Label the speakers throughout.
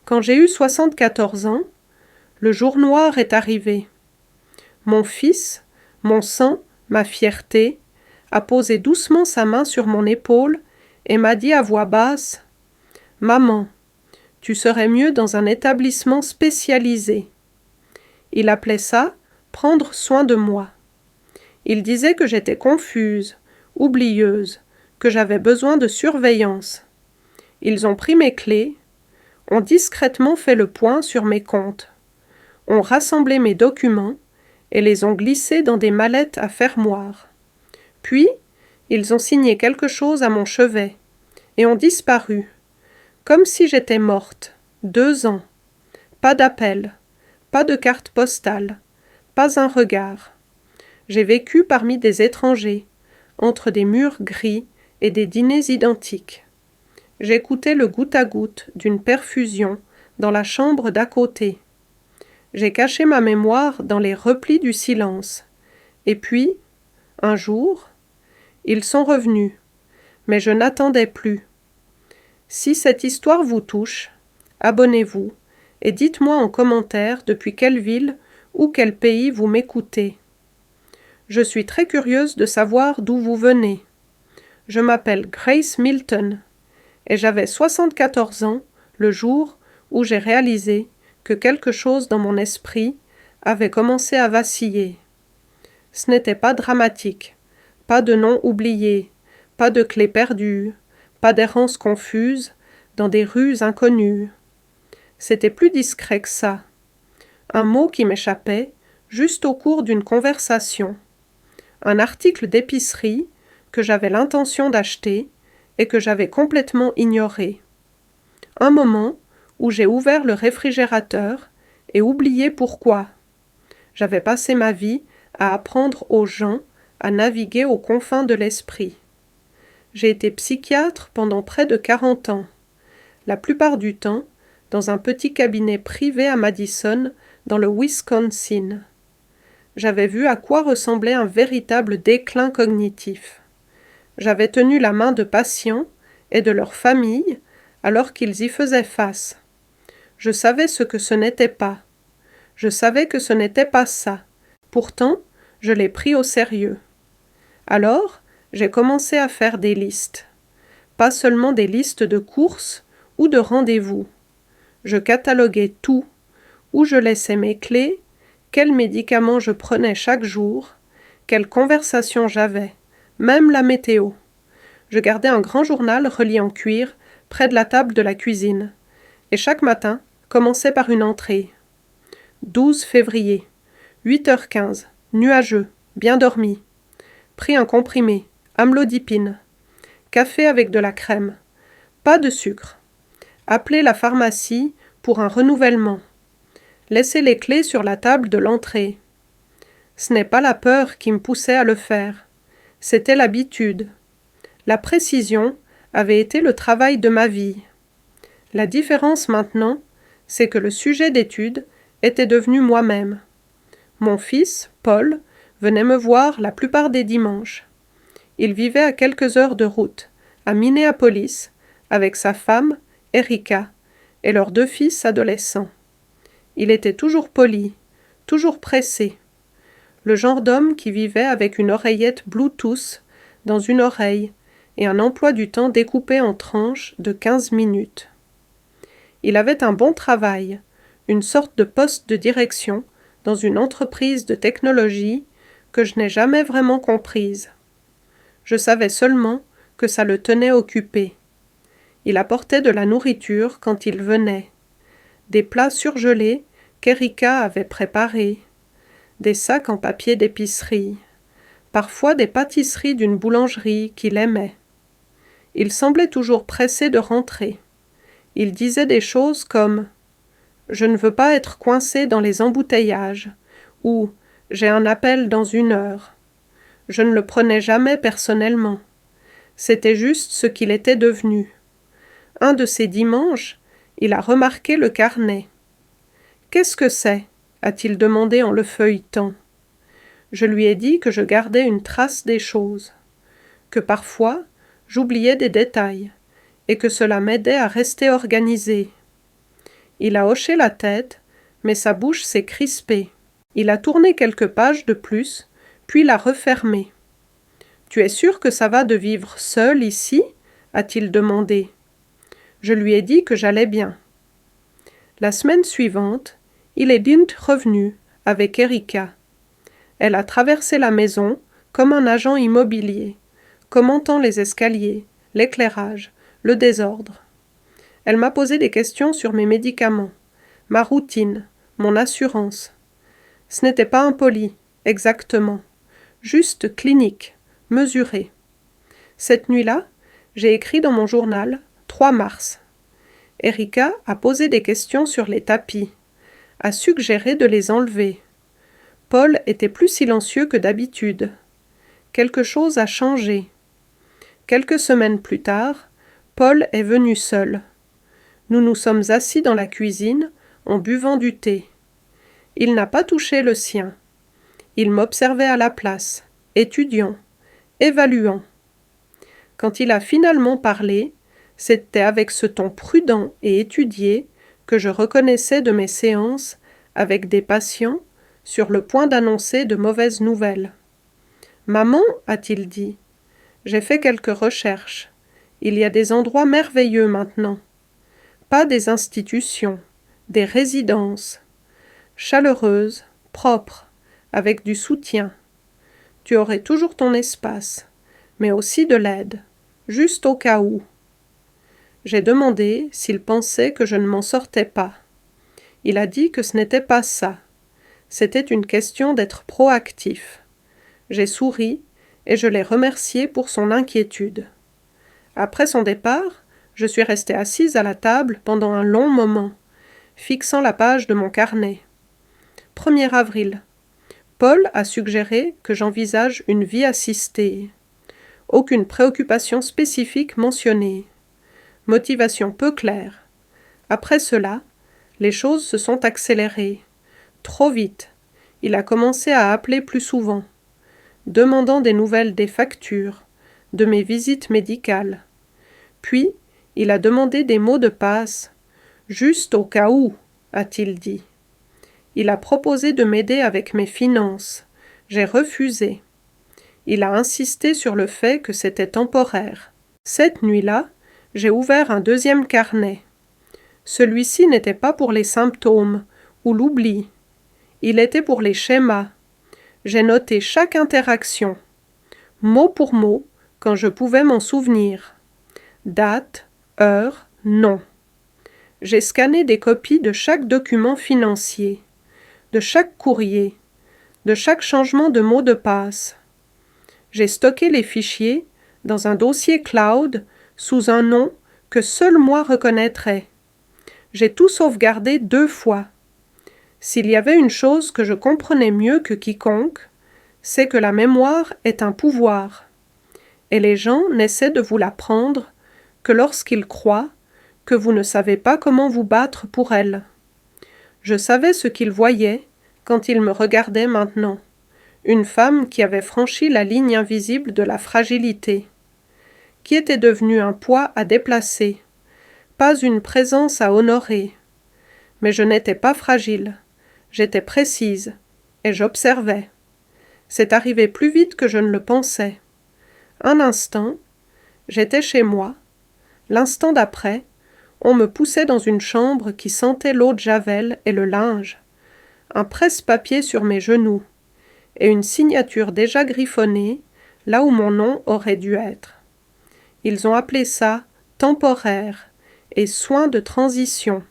Speaker 1: Quand j'ai eu 74 ans, le jour noir est arrivé. Mon fils, mon sang, ma fierté, a posé doucement sa main sur mon épaule et m'a dit à voix basse « Maman, tu serais mieux dans un établissement spécialisé. » Il appelait ça « prendre soin de moi ». Il disait que j'étais confuse, oublieuse, que j'avais besoin de surveillance. Ils ont pris mes clés, ont discrètement fait le point sur mes comptes, ont rassemblé mes documents et les ont glissés dans des mallettes à fermoir. Puis, ils ont signé quelque chose à mon chevet et ont disparu, comme si j'étais morte, 2 ans. Pas d'appel, pas de carte postale, pas un regard. J'ai vécu parmi des étrangers, entre des murs gris et des dîners identiques. J'écoutais le goutte à goutte d'une perfusion dans la chambre d'à côté. J'ai caché ma mémoire dans les replis du silence. Et puis, un jour, ils sont revenus, mais je n'attendais plus. Si cette histoire vous touche, abonnez-vous et dites-moi en commentaire depuis quelle ville ou quel pays vous m'écoutez. Je suis très curieuse de savoir d'où vous venez. Je m'appelle Grace Milton et j'avais 74 ans le jour où j'ai réalisé que quelque chose dans mon esprit avait commencé à vaciller. Ce n'était pas dramatique, pas de nom oublié, pas de clés perdues, pas d'errance confuse dans des rues inconnues. C'était plus discret que ça. Un mot qui m'échappait juste au cours d'une conversation. Un article d'épicerie que j'avais l'intention d'acheter et que j'avais complètement ignoré. Un moment où j'ai ouvert le réfrigérateur et oublié pourquoi. J'avais passé ma vie à apprendre aux gens à naviguer aux confins de l'esprit. J'ai été psychiatre pendant près de 40 ans, la plupart du temps dans un petit cabinet privé à Madison, dans le Wisconsin. J'avais vu à quoi ressemblait un véritable déclin cognitif. J'avais tenu la main de patients et de leurs familles alors qu'ils y faisaient face. Je savais ce que ce n'était pas. Je savais que ce n'était pas ça. Pourtant, je l'ai pris au sérieux. Alors, j'ai commencé à faire des listes. Pas seulement des listes de courses ou de rendez-vous. Je cataloguais tout, où je laissais mes clés, quels médicaments je prenais chaque jour, quelles conversations j'avais, même la météo. Je gardais un grand journal relié en cuir près de la table de la cuisine. Et chaque matin commençait par une entrée. 12 février, 8h15, nuageux, bien dormi. Pris un comprimé, amlodipine. Café avec de la crème. Pas de sucre. Appelez la pharmacie pour un renouvellement. Laissez les clés sur la table de l'entrée. Ce n'est pas la peur qui me poussait à le faire. C'était l'habitude. La précision avait été le travail de ma vie. La différence maintenant, c'est que le sujet d'étude était devenu moi-même. Mon fils, Paul, venait me voir la plupart des dimanches. Il vivait à quelques heures de route, à Minneapolis, avec sa femme, Erika, et leurs 2 fils adolescents. Il était toujours poli, toujours pressé. Le genre d'homme qui vivait avec une oreillette Bluetooth dans une oreille et un emploi du temps découpé en tranches de 15 minutes. Il avait un bon travail, une sorte de poste de direction dans une entreprise de technologie que je n'ai jamais vraiment comprise. Je savais seulement que ça le tenait occupé. Il apportait de la nourriture quand il venait, des plats surgelés qu'Erika avait préparés, des sacs en papier d'épicerie, parfois des pâtisseries d'une boulangerie qu'il aimait. Il semblait toujours pressé de rentrer. Il disait des choses comme « Je ne veux pas être coincé dans les embouteillages » ou « J'ai un appel dans 1 heure ». Je ne le prenais jamais personnellement. C'était juste ce qu'il était devenu. Un de ces dimanches, il a remarqué le carnet. « Qu'est-ce que c'est » a-t-il demandé en le feuilletant. Je lui ai dit que je gardais une trace des choses, que parfois j'oubliais des détails, et que cela m'aidait à rester organisé. Il a hoché la tête, mais sa bouche s'est crispée. Il a tourné quelques pages de plus, puis l'a refermée. « Tu es sûr que ça va de vivre seul ici ?» a-t-il demandé. Je lui ai dit que j'allais bien. La semaine suivante, il est Dint revenu, avec Erika. Elle a traversé la maison comme un agent immobilier, commentant les escaliers, l'éclairage, le désordre. Elle m'a posé des questions sur mes médicaments, ma routine, mon assurance. Ce n'était pas impoli, exactement, juste clinique, mesuré. Cette nuit-là, j'ai écrit dans mon journal 3 mars. Erika a posé des questions sur les tapis, a suggéré de les enlever. Paul était plus silencieux que d'habitude. Quelque chose a changé. Quelques semaines plus tard, Paul est venu seul. Nous nous sommes assis dans la cuisine en buvant du thé. Il n'a pas touché le sien. Il m'observait à la place, étudiant, évaluant. Quand il a finalement parlé, c'était avec ce ton prudent et étudié que je reconnaissais de mes séances avec des patients sur le point d'annoncer de mauvaises nouvelles. « Maman, a-t-il dit, j'ai fait quelques recherches. Il y a des endroits merveilleux maintenant. Pas des institutions, des résidences. Chaleureuses, propres, avec du soutien. Tu aurais toujours ton espace, mais aussi de l'aide, juste au cas où. » J'ai demandé s'il pensait que je ne m'en sortais pas. Il a dit que ce n'était pas ça. C'était une question d'être proactif. J'ai souri et je l'ai remercié pour son inquiétude. Après son départ, je suis restée assise à la table pendant un long moment, fixant la page de mon carnet. 1er avril. Paul a suggéré que j'envisage une vie assistée. Aucune préoccupation spécifique mentionnée. Motivation peu claire. Après cela, les choses se sont accélérées. Trop vite. Il a commencé à appeler plus souvent, demandant des nouvelles des factures, de mes visites médicales. Puis, il a demandé des mots de passe. Juste au cas où, a-t-il dit. Il a proposé de m'aider avec mes finances. J'ai refusé. Il a insisté sur le fait que c'était temporaire. Cette nuit-là, j'ai ouvert un 2e carnet. Celui-ci n'était pas pour les symptômes ou l'oubli. Il était pour les schémas. J'ai noté chaque interaction, mot pour mot, quand je pouvais m'en souvenir. Date, heure, nom. J'ai scanné des copies de chaque document financier, de chaque courrier, de chaque changement de mot de passe. J'ai stocké les fichiers dans un dossier cloud sous un nom que seul moi reconnaîtrais. J'ai tout sauvegardé 2 fois. S'il y avait une chose que je comprenais mieux que quiconque, c'est que la mémoire est un pouvoir, et les gens n'essaient de vous l'apprendre que lorsqu'ils croient que vous ne savez pas comment vous battre pour elle. Je savais ce qu'ils voyaient quand ils me regardaient maintenant, une femme qui avait franchi la ligne invisible de la fragilité, qui était devenue un poids à déplacer, pas une présence à honorer. Mais je n'étais pas fragile, j'étais précise, et j'observais. C'est arrivé plus vite que je ne le pensais. Un instant, j'étais chez moi. L'instant d'après, on me poussait dans une chambre qui sentait l'eau de javel et le linge, un presse-papier sur mes genoux, et une signature déjà griffonnée, là où mon nom aurait dû être. Ils ont appelé ça « temporaire » et « soins de transition ».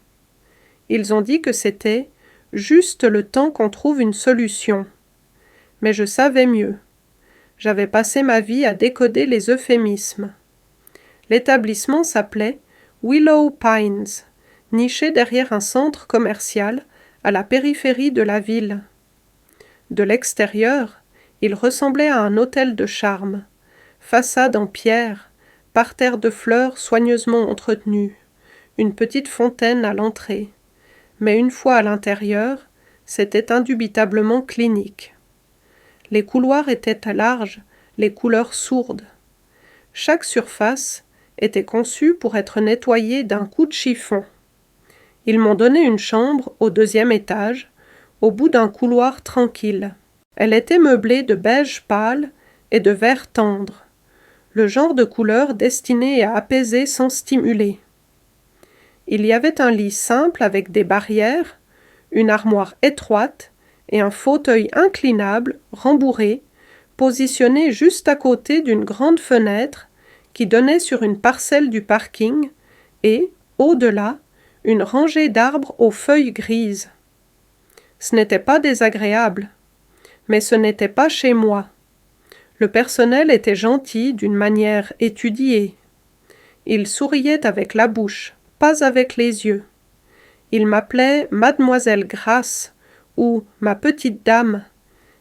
Speaker 1: Ils ont dit que c'était « juste le temps qu'on trouve une solution ». Mais je savais mieux. J'avais passé ma vie à décoder les euphémismes. L'établissement s'appelait Willow Pines, niché derrière un centre commercial à la périphérie de la ville. De l'extérieur, il ressemblait à un hôtel de charme, façade en pierre, parterre de fleurs soigneusement entretenu, une petite fontaine à l'entrée. Mais une fois à l'intérieur, c'était indubitablement clinique. Les couloirs étaient larges, les couleurs sourdes. Chaque surface était conçue pour être nettoyée d'un coup de chiffon. Ils m'ont donné une chambre au 2e étage, au bout d'un couloir tranquille. Elle était meublée de beige pâle et de vert tendre, le genre de couleur destinée à apaiser sans stimuler. Il y avait un lit simple avec des barrières, une armoire étroite et un fauteuil inclinable, rembourré, positionné juste à côté d'une grande fenêtre qui donnait sur une parcelle du parking et, au-delà, une rangée d'arbres aux feuilles grises. Ce n'était pas désagréable, mais ce n'était pas chez moi. Le personnel était gentil d'une manière étudiée. Il souriait avec la bouche, pas avec les yeux. Ils m'appelaient Mademoiselle Grace ou ma petite dame,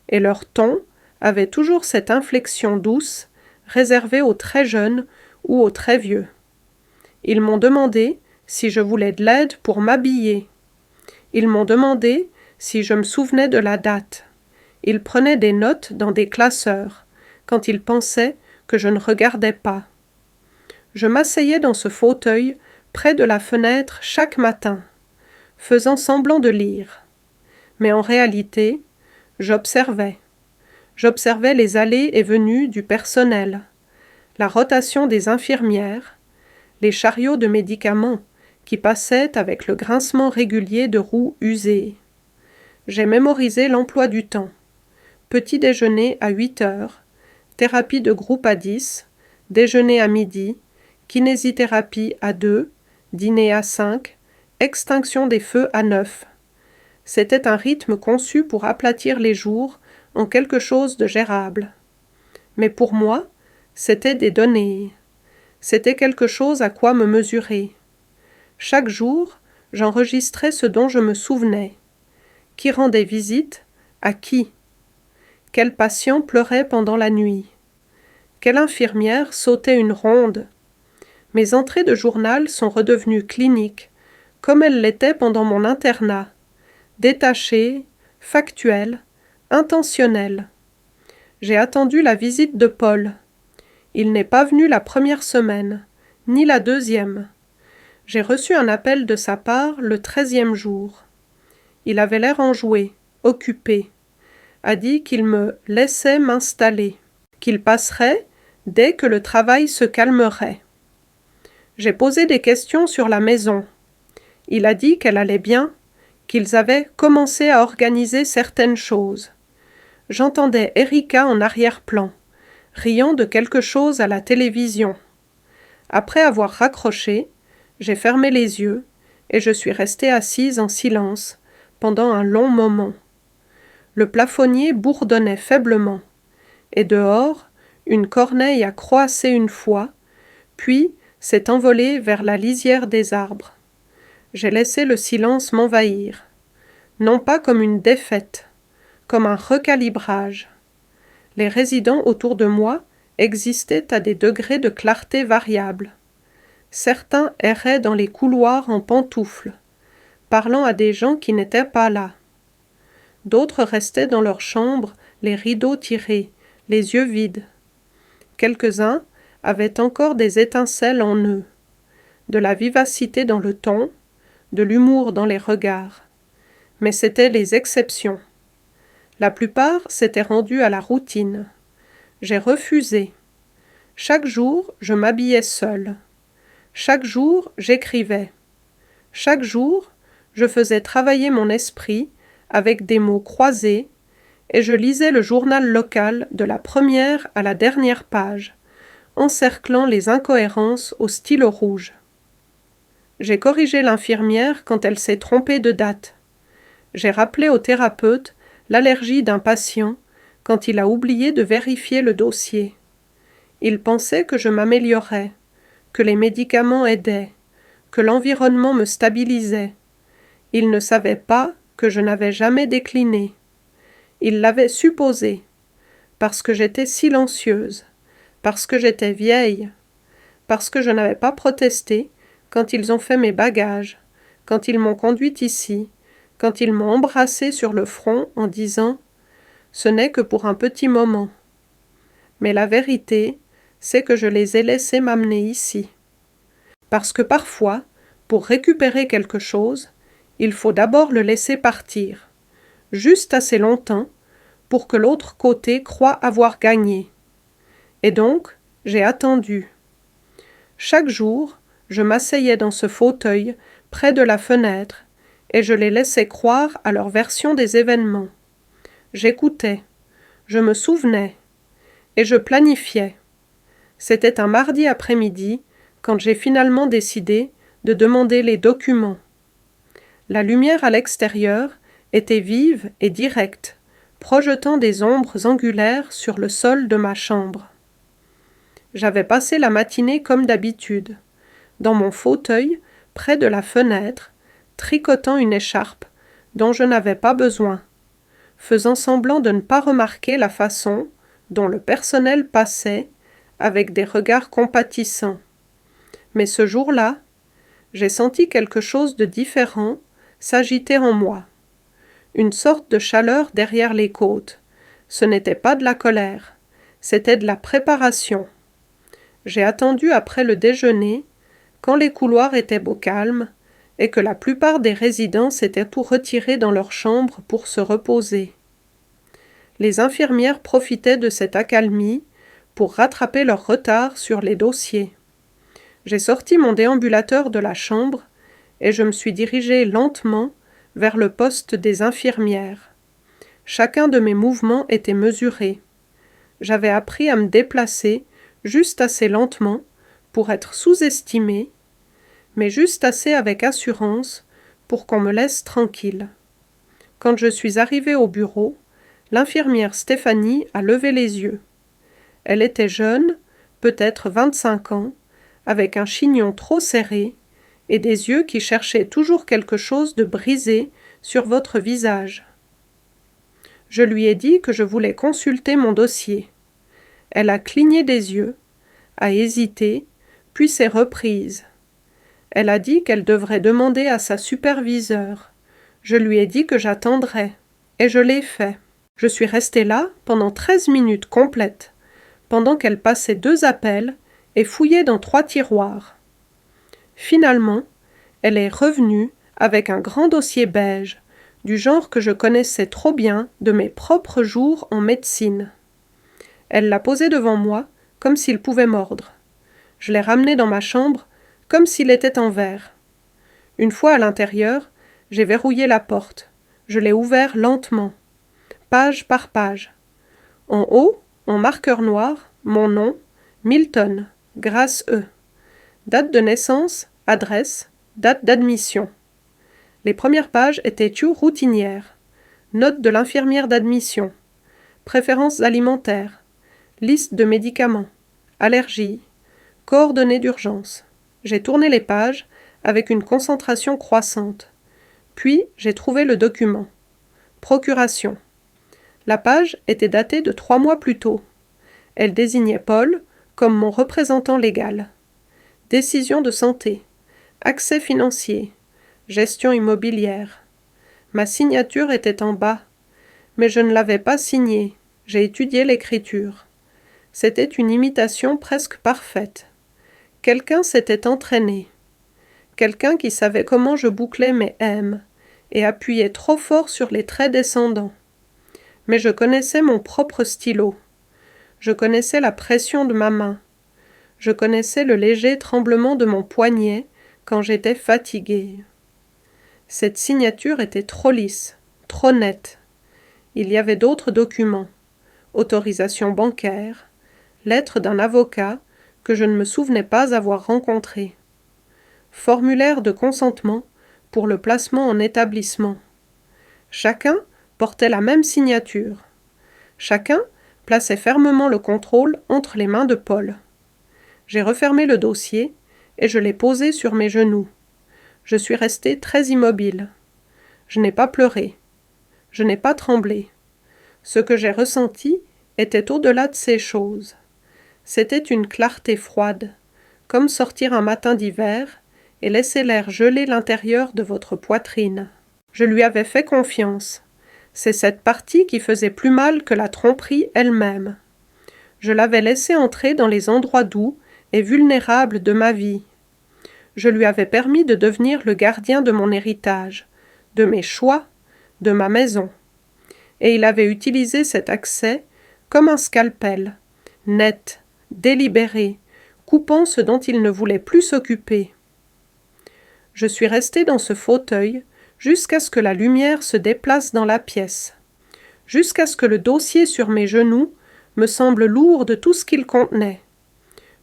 Speaker 1: et leur ton avait toujours cette inflexion douce, réservée aux très jeunes ou aux très vieux. Ils m'ont demandé si je voulais de l'aide pour m'habiller. Ils m'ont demandé si je me souvenais de la date. Ils prenaient des notes dans des classeurs, quand ils pensaient que je ne regardais pas. Je m'asseyais dans ce fauteuil près de la fenêtre chaque matin, faisant semblant de lire. Mais en réalité, j'observais. J'observais les allées et venues du personnel, la rotation des infirmières, les chariots de médicaments qui passaient avec le grincement régulier de roues usées. J'ai mémorisé l'emploi du temps. Petit déjeuner à 8 heures, thérapie de groupe à 10, déjeuner à midi, kinésithérapie à 2, dîner à 5, extinction des feux à 9. C'était un rythme conçu pour aplatir les jours en quelque chose de gérable. Mais pour moi, c'était des données. C'était quelque chose à quoi me mesurer. Chaque jour, j'enregistrais ce dont je me souvenais. Qui rendait visite? À qui? Quel patient pleurait pendant la nuit? Quelle infirmière sautait une ronde? Mes entrées de journal sont redevenues cliniques, comme elles l'étaient pendant mon internat, détachées, factuelles, intentionnelles. J'ai attendu la visite de Paul. Il n'est pas venu la première semaine, ni la 2e. J'ai reçu un appel de sa part le 13e jour. Il avait l'air enjoué, occupé, a dit qu'il me laissait m'installer, qu'il passerait dès que le travail se calmerait. J'ai posé des questions sur la maison. Il a dit qu'elle allait bien, qu'ils avaient commencé à organiser certaines choses. J'entendais Erika en arrière-plan, riant de quelque chose à la télévision. Après avoir raccroché, j'ai fermé les yeux et je suis restée assise en silence pendant un long moment. Le plafonnier bourdonnait faiblement, et dehors, une corneille a croassé une fois, puis s'est envolée vers la lisière des arbres. J'ai laissé le silence m'envahir, non pas comme une défaite, comme un recalibrage. Les résidents autour de moi existaient à des degrés de clarté variables. Certains erraient dans les couloirs en pantoufles, parlant à des gens qui n'étaient pas là. D'autres restaient dans leur chambre, les rideaux tirés, les yeux vides. Quelques-uns avaient encore des étincelles en eux, de la vivacité dans le ton, de l'humour dans les regards. Mais c'étaient les exceptions. La plupart s'étaient rendus à la routine. J'ai refusé. Chaque jour, je m'habillais seule. Chaque jour, j'écrivais. Chaque jour, je faisais travailler mon esprit avec des mots croisés et je lisais le journal local de la première à la dernière page, encerclant les incohérences au stylo rouge. J'ai corrigé l'infirmière quand elle s'est trompée de date. J'ai rappelé au thérapeute l'allergie d'un patient quand il a oublié de vérifier le dossier. Il pensait que je m'améliorais, que les médicaments aidaient, que l'environnement me stabilisait. Il ne savait pas que je n'avais jamais décliné. Il l'avait supposé, parce que j'étais silencieuse, parce que j'étais vieille, parce que je n'avais pas protesté quand ils ont fait mes bagages, quand ils m'ont conduite ici, quand ils m'ont embrassée sur le front en disant « Ce n'est que pour un petit moment ». Mais la vérité, c'est que je les ai laissés m'amener ici. Parce que parfois, pour récupérer quelque chose, Il faut d'abord le laisser partir, juste assez longtemps pour que l'autre côté croie avoir gagné. Et donc, j'ai attendu. Chaque jour, je m'asseyais dans ce fauteuil près de la fenêtre et je les laissais croire à leur version des événements. J'écoutais, je me souvenais et je planifiais. C'était un mardi après-midi quand j'ai finalement décidé de demander les documents. La lumière à l'extérieur était vive et directe, projetant des ombres angulaires sur le sol de ma chambre. J'avais passé la matinée comme d'habitude, dans mon fauteuil, près de la fenêtre, tricotant une écharpe dont je n'avais pas besoin, faisant semblant de ne pas remarquer la façon dont le personnel passait avec des regards compatissants. Mais ce jour-là, j'ai senti quelque chose de différent s'agiter en moi. Une sorte de chaleur derrière les côtes. Ce n'était pas de la colère, c'était de la préparation. J'ai attendu après le déjeuner, quand les couloirs étaient beau calmes, et que la plupart des résidents s'étaient tout retirés dans leur chambre pour se reposer. Les infirmières profitaient de cette accalmie pour rattraper leur retard sur les dossiers. J'ai sorti mon déambulateur de la chambre et je me suis dirigé lentement vers le poste des infirmières. Chacun de mes mouvements était mesuré. J'avais appris à me déplacer juste assez lentement pour être sous-estimé, mais juste assez avec assurance pour qu'on me laisse tranquille. Quand je suis arrivée au bureau, l'infirmière Stéphanie a levé les yeux. Elle était jeune, peut-être 25 ans, avec un chignon trop serré et des yeux qui cherchaient toujours quelque chose de brisé sur votre visage. Je lui ai dit que je voulais consulter mon dossier. Elle a cligné des yeux, a hésité, puis s'est reprise. Elle a dit qu'elle devrait demander à sa superviseure. Je lui ai dit que j'attendrais, et je l'ai fait. Je suis restée là pendant 13 minutes complètes, pendant qu'elle passait 2 appels et fouillait dans 3 tiroirs. Finalement, elle est revenue avec un grand dossier beige, du genre que je connaissais trop bien de mes propres jours en médecine. Elle l'a posé devant moi, comme s'il pouvait mordre. Je l'ai ramené dans ma chambre, comme s'il était en verre. Une fois à l'intérieur, j'ai verrouillé la porte. Je l'ai ouvert lentement, page par page. En haut, en marqueur noir, mon nom, Milton, Grace E. Date de naissance, adresse, date d'admission. Les premières pages étaient tout routinières. Note de l'infirmière d'admission. Préférences alimentaires. Liste de médicaments. Allergies. Coordonnées d'urgence. J'ai tourné les pages avec une concentration croissante. Puis, j'ai trouvé le document. Procuration. La page était datée de 3 mois plus tôt. Elle désignait Paul comme mon représentant légal. Décision de santé. Accès financier. Gestion immobilière. Ma signature était en bas, mais je ne l'avais pas signée. J'ai étudié l'écriture. C'était une imitation presque parfaite. Quelqu'un s'était entraîné. Quelqu'un qui savait comment je bouclais mes M et appuyait trop fort sur les traits descendants. Mais je connaissais mon propre stylo. Je connaissais la pression de ma main. Je connaissais le léger tremblement de mon poignet quand j'étais fatiguée. Cette signature était trop lisse, trop nette. Il y avait d'autres documents. Autorisation bancaire, lettre d'un avocat que je ne me souvenais pas avoir rencontré. Formulaire de consentement pour le placement en établissement. Chacun portait la même signature. Chacun plaçait fermement le contrôle entre les mains de Paul. J'ai refermé le dossier et je l'ai posé sur mes genoux. Je suis restée très immobile. Je n'ai pas pleuré. Je n'ai pas tremblé. Ce que j'ai ressenti était au-delà de ces choses. C'était une clarté froide, comme sortir un matin d'hiver et laisser l'air geler l'intérieur de votre poitrine. Je lui avais fait confiance. C'est cette partie qui faisait plus mal que la tromperie elle-même. Je l'avais laissé entrer dans les endroits doux et vulnérables de ma vie. Je lui avais permis de devenir le gardien de mon héritage, de mes choix, de ma maison. Et il avait utilisé cet accès comme un scalpel, net, délibéré, coupant ce dont il ne voulait plus s'occuper. Je suis restée dans ce fauteuil jusqu'à ce que la lumière se déplace dans la pièce, jusqu'à ce que le dossier sur mes genoux me semble lourd de tout ce qu'il contenait.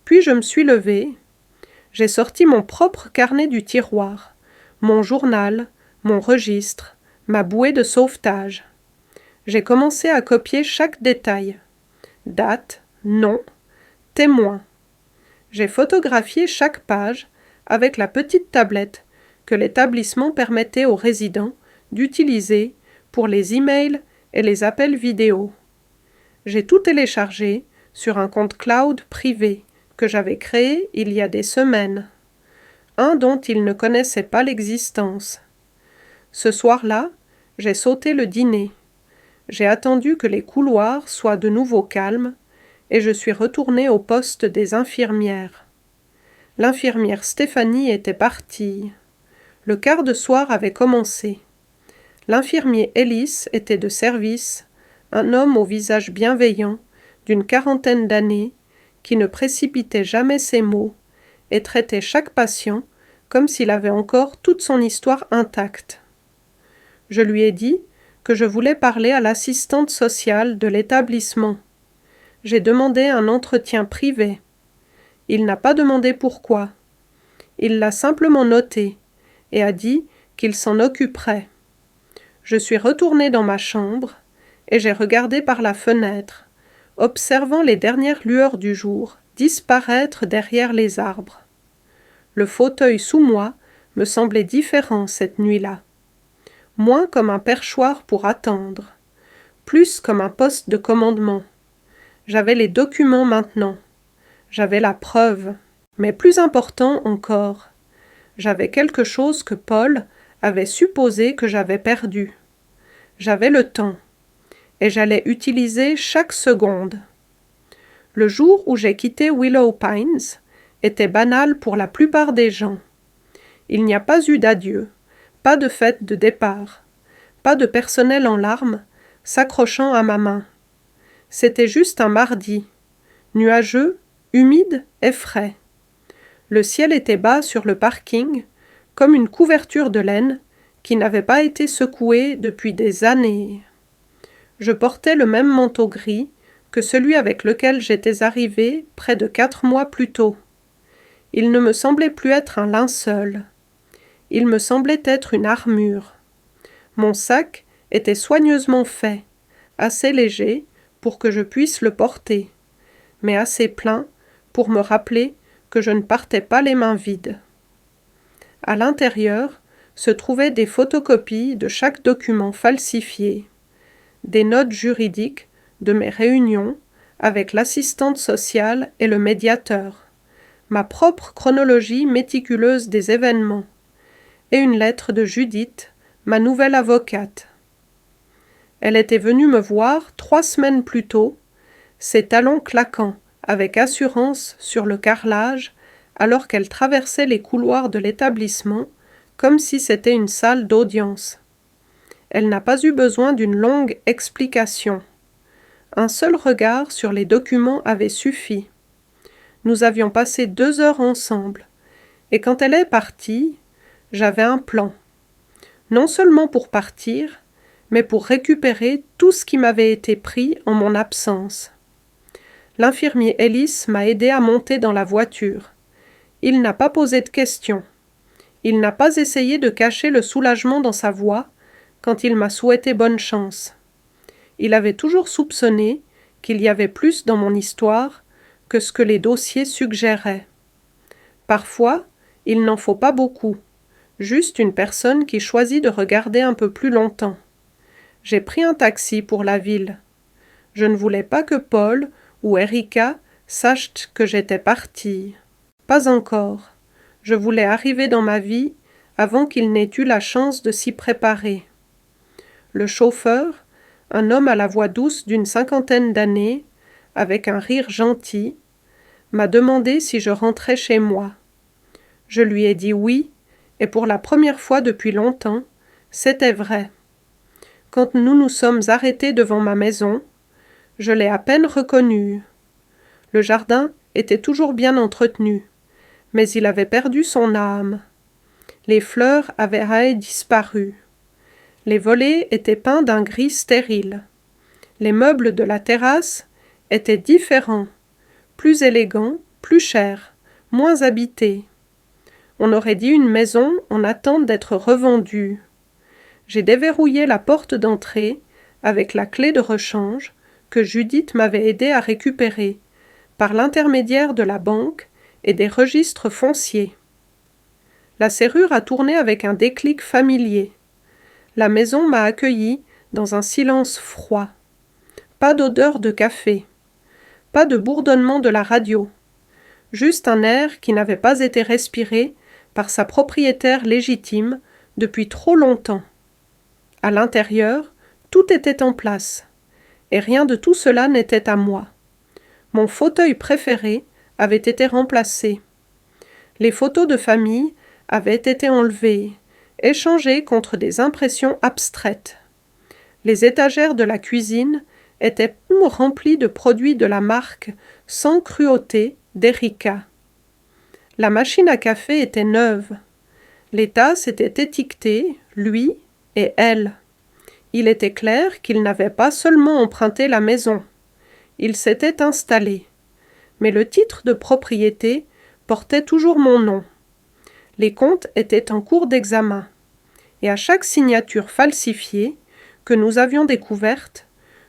Speaker 1: Puis je me suis levée. J'ai sorti mon propre carnet du tiroir, mon journal, mon registre, ma bouée de sauvetage. J'ai commencé à copier chaque détail. Date, nom, témoin. J'ai photographié chaque page avec la petite tablette que l'établissement permettait aux résidents d'utiliser pour les emails et les appels vidéo. J'ai tout téléchargé sur un compte cloud privé que j'avais créé il y a des semaines, un dont il ne connaissait pas l'existence. Ce soir-là, j'ai sauté le dîner. J'ai attendu que les couloirs soient de nouveau calmes et je suis retournée au poste des infirmières. L'infirmière Stéphanie était partie. Le quart de soir avait commencé. L'infirmier Ellis était de service, un homme au visage bienveillant, d'une 40aine d'années, qui ne précipitait jamais ses mots et traitait chaque patient comme s'il avait encore toute son histoire intacte. Je lui ai dit que je voulais parler à l'assistante sociale de l'établissement. J'ai demandé un entretien privé. Il n'a pas demandé pourquoi. Il l'a simplement noté et a dit qu'il s'en occuperait. Je suis retournée dans ma chambre et j'ai regardé par la fenêtre, observant les dernières lueurs du jour disparaître derrière les arbres. Le fauteuil sous moi me semblait différent cette nuit-là. Moins comme un perchoir pour attendre, plus comme un poste de commandement. J'avais les documents maintenant. J'avais la preuve. Mais plus important encore, j'avais quelque chose que Paul avait supposé que j'avais perdu. J'avais le temps, et j'allais utiliser chaque seconde. Le jour où j'ai quitté Willow Pines était banal pour la plupart des gens. Il n'y a pas eu d'adieu, pas de fête de départ, pas de personnel en larmes s'accrochant à ma main. C'était juste un mardi, nuageux, humide et frais. Le ciel était bas sur le parking, comme une couverture de laine qui n'avait pas été secouée depuis des années. Je portais le même manteau gris que celui avec lequel j'étais arrivée près de 4 mois plus tôt. Il ne me semblait plus être un linceul. Il me semblait être une armure. Mon sac était soigneusement fait, assez léger pour que je puisse le porter, mais assez plein pour me rappeler que je ne partais pas les mains vides. À l'intérieur se trouvaient des photocopies de chaque document falsifié, des notes juridiques de mes réunions avec l'assistante sociale et le médiateur, ma propre chronologie méticuleuse des événements, et une lettre de Judith, ma nouvelle avocate. Elle était venue me voir 3 semaines plus tôt, ses talons claquant avec assurance sur le carrelage alors qu'elle traversait les couloirs de l'établissement comme si c'était une salle d'audience. Elle n'a pas eu besoin d'une longue explication. Un seul regard sur les documents avait suffi. Nous avions passé 2 heures ensemble, et quand elle est partie, j'avais un plan. Non seulement pour partir, mais pour récupérer tout ce qui m'avait été pris en mon absence. L'infirmier Ellis m'a aidé à monter dans la voiture. Il n'a pas posé de questions. Il n'a pas essayé de cacher le soulagement dans sa voix quand il m'a souhaité bonne chance. Il avait toujours soupçonné qu'il y avait plus dans mon histoire que ce que les dossiers suggéraient. Parfois, il n'en faut pas beaucoup, juste une personne qui choisit de regarder un peu plus longtemps. J'ai pris un taxi pour la ville. Je ne voulais pas que Paul ou Erika sachent que j'étais partie. Pas encore. Je voulais arriver dans ma vie avant qu'il n'ait eu la chance de s'y préparer. Le chauffeur, un homme à la voix douce d'une 50aine d'années, avec un rire gentil, m'a demandé si je rentrais chez moi. Je lui ai dit oui, et pour la première fois depuis longtemps, C'était vrai. Quand nous nous sommes arrêtés devant ma maison, je l'ai à peine reconnue. Le jardin était toujours bien entretenu, mais il avait perdu son âme. Les fleurs avaient disparu. Les volets étaient peints d'un gris stérile. Les meubles de la terrasse étaient différents, plus élégants, plus chers, moins habités. On aurait dit une maison en attente d'être revendue. J'ai déverrouillé la porte d'entrée avec la clé de rechange que Judith m'avait aidé à récupérer par l'intermédiaire de la banque et des registres fonciers. La serrure a tourné avec un déclic familier. La maison m'a accueilli dans un silence froid. Pas d'odeur de café, pas de bourdonnement de la radio, juste un air qui n'avait pas été respiré par sa propriétaire légitime depuis trop longtemps. À l'intérieur, tout était en place, et rien de tout cela n'était à moi. Mon fauteuil préféré avait été remplacé. Les photos de famille avaient été enlevées, échangées contre des impressions abstraites. Les étagères de la cuisine étaient remplies de produits de la marque Sans cruauté d'Erika. La machine à café était neuve. Les tasses étaient étiquetées, lui et elle. Il était clair qu'il n'avait pas seulement emprunté la maison. Il s'était installé. Mais le titre de propriété portait toujours mon nom. Les comptes étaient en cours d'examen. Et à chaque signature falsifiée que nous avions découverte,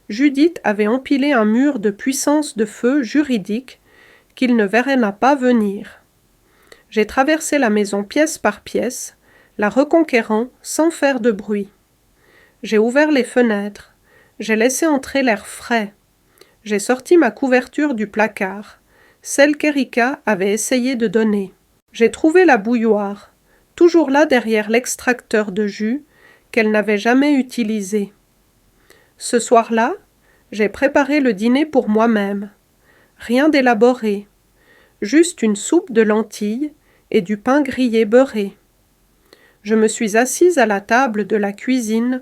Speaker 1: Judith avait empilé un mur de puissance de feu juridique qu'il ne verrait pas venir. J'ai traversé la maison pièce par pièce, la reconquérant sans faire de bruit. J'ai ouvert les fenêtres, j'ai laissé entrer l'air frais. J'ai sorti ma couverture du placard, celle qu'Erika avait essayé de donner. J'ai trouvé la bouilloire, toujours là derrière l'extracteur de jus qu'elle n'avait jamais utilisé. Ce soir-là, j'ai préparé le dîner pour moi-même. Rien d'élaboré, juste une soupe de lentilles et du pain grillé beurré. Je me suis assise à la table de la cuisine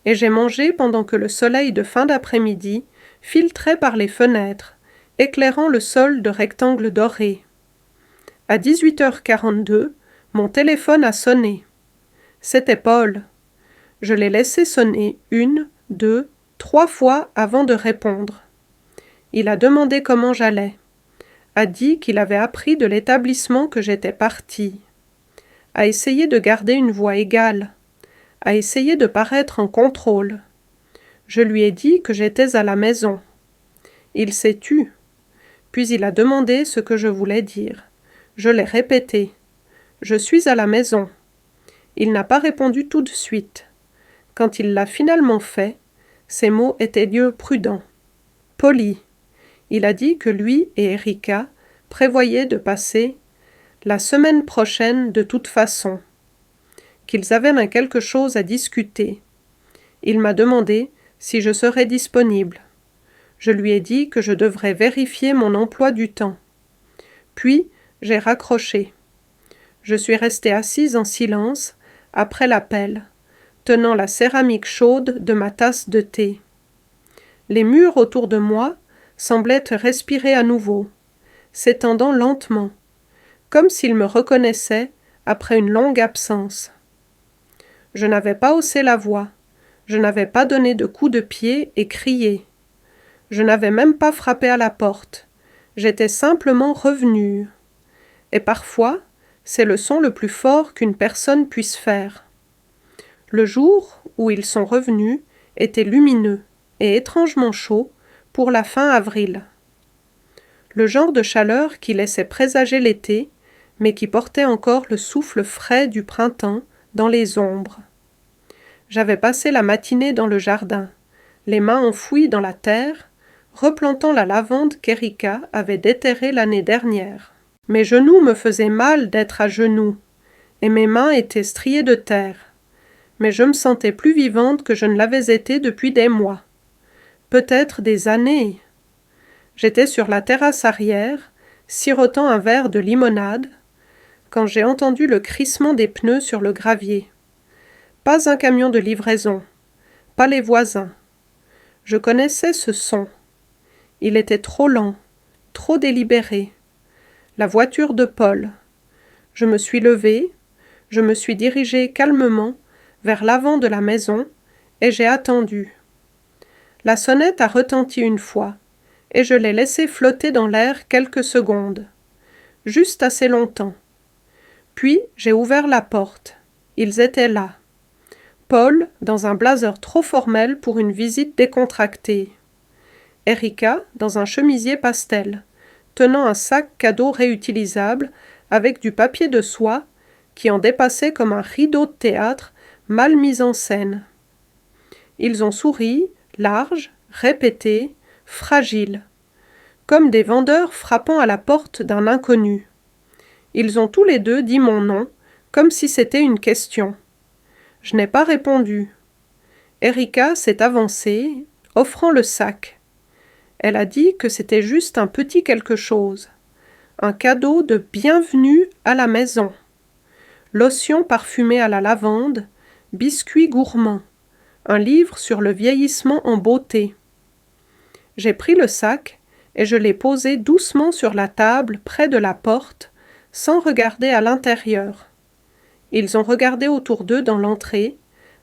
Speaker 1: et j'ai mangé pendant que le soleil de fin d'après-midi filtrait par les fenêtres, éclairant le sol de rectangles dorés. À 18h42, mon téléphone a sonné. C'était Paul. Je l'ai laissé sonner 1, 2, 3 fois avant de répondre. Il a demandé comment j'allais. A dit qu'il avait appris de l'établissement que j'étais partie. A essayé de garder une voix égale. A essayé de paraître en contrôle. Je lui ai dit que j'étais à la maison. Il s'est tu. Puis il a demandé ce que je voulais dire. Je l'ai répété. Je suis à la maison. Il n'a pas répondu tout de suite. Quand il l'a finalement fait, ses mots étaient lieu prudents. Poli. Il a dit que lui et Erika prévoyaient de passer la semaine prochaine de toute façon, qu'ils avaient même quelque chose à discuter. Il m'a demandé si je serais disponible. Je lui ai dit que je devrais vérifier mon emploi du temps. Puis, j'ai raccroché. Je suis restée assise en silence après l'appel, tenant la céramique chaude de ma tasse de thé. Les murs autour de moi semblaient respirer à nouveau, s'étendant lentement, comme s'ils me reconnaissaient après une longue absence. Je n'avais pas haussé la voix, je n'avais pas donné de coups de pied et crié. Je n'avais même pas frappé à la porte, j'étais simplement revenue. Et parfois, c'est le son le plus fort qu'une personne puisse faire. Le jour où ils sont revenus était lumineux et étrangement chaud pour la fin avril. Le genre de chaleur qui laissait présager l'été, mais qui portait encore le souffle frais du printemps dans les ombres. J'avais passé la matinée dans le jardin, les mains enfouies dans la terre, replantant la lavande qu'Erika avait déterrée l'année dernière. Mes genoux me faisaient mal d'être à genoux, et mes mains étaient striées de terre. Mais je me sentais plus vivante que je ne l'avais été depuis des mois. Peut-être des années. J'étais sur la terrasse arrière, sirotant un verre de limonade, quand j'ai entendu le crissement des pneus sur le gravier. Pas un camion de livraison, pas les voisins. Je connaissais ce son. Il était trop lent, trop délibéré. La voiture de Paul. Je me suis levée, je me suis dirigée calmement vers l'avant de la maison et j'ai attendu. La sonnette a retenti une fois et je l'ai laissée flotter dans l'air quelques secondes. Juste assez longtemps. Puis j'ai ouvert la porte. Ils étaient là. Paul, dans un blazer trop formel pour une visite décontractée. Erika, dans un chemisier pastel, tenant un sac cadeau réutilisable avec du papier de soie qui en dépassait comme un rideau de théâtre mal mis en scène. Ils ont souri, large, répété, fragile, comme des vendeurs frappant à la porte d'un inconnu. Ils ont tous les deux dit mon nom, comme si c'était une question. Je n'ai pas répondu. Erika s'est avancée, offrant le sac. Elle a dit que c'était juste un petit quelque chose, un cadeau de bienvenue à la maison. Lotion parfumée à la lavande, biscuits gourmands, un livre sur le vieillissement en beauté. J'ai pris le sac et je l'ai posé doucement sur la table près de la porte, sans regarder à l'intérieur. Ils ont regardé autour d'eux dans l'entrée,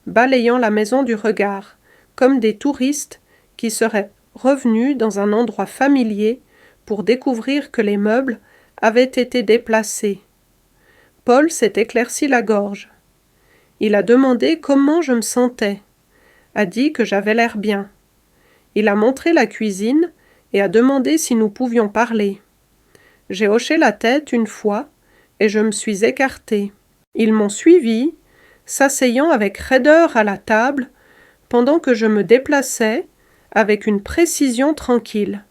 Speaker 1: balayant la maison du regard, comme des touristes qui seraient revenus dans un endroit familier pour découvrir que les meubles avaient été déplacés. Paul s'est éclairci la gorge. Il a demandé comment je me sentais, a dit que j'avais l'air bien. Il a montré la cuisine et a demandé si nous pouvions parler. J'ai hoché la tête une fois et je me suis écartée. Ils m'ont suivi, s'asseyant avec raideur à la table, pendant que je me déplaçais avec une précision tranquille,